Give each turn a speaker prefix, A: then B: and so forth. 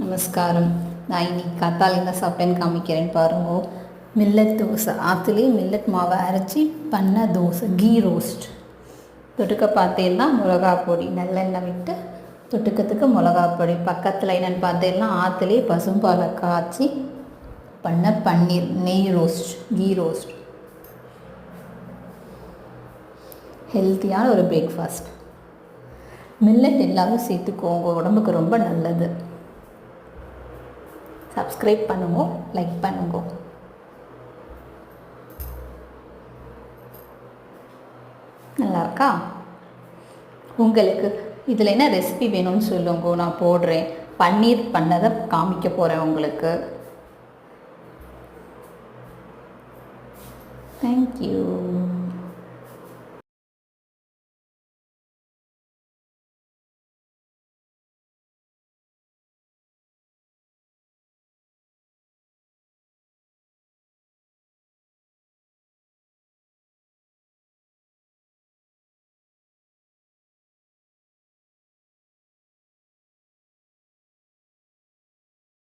A: நமஸ்காரம். நான் இன்னைக்கு காத்தால என்ன சாப்பிட்டேன்னு காமிக்கிறேன்னு பாருங்க. மில்லட் தோசை, ஆற்றுலேயே மில்லட் மாவை அரைச்சி பண்ண தோசை, கீ ரோஸ்ட். தொட்டுக்க பார்த்தேன்னா மிளகா பொடி, நல்லெண்ணெய் விட்டு தொட்டுக்கிறதுக்கு மிளகா பொடி. பக்கத்தில் என்னென்னு பார்த்தேன்னா ஆற்றுலேயே பசும்பாலை காய்ச்சி பண்ண பன்னீர், நெய் ரோஸ்ட், கீ ரோஸ்ட். ஹெல்த்தியான ஒரு பிரேக்ஃபாஸ்ட். மில்லட் எல்லாரும் சேர்த்துக்கோங்க, உடம்புக்கு ரொம்ப நல்லது. சப்ஸ்கிரைப் பண்ணுங்க, லைக் பண்ணுங்க. நல்லா இருக்கா? உங்களுக்கு இதில் என்ன ரெசிபி வேணும்னு சொல்லுங்க, நான் போடுறேன். பன்னீர் பண்ணதை காமிக்க போகிறேன் உங்களுக்கு. தேங்க்யூ.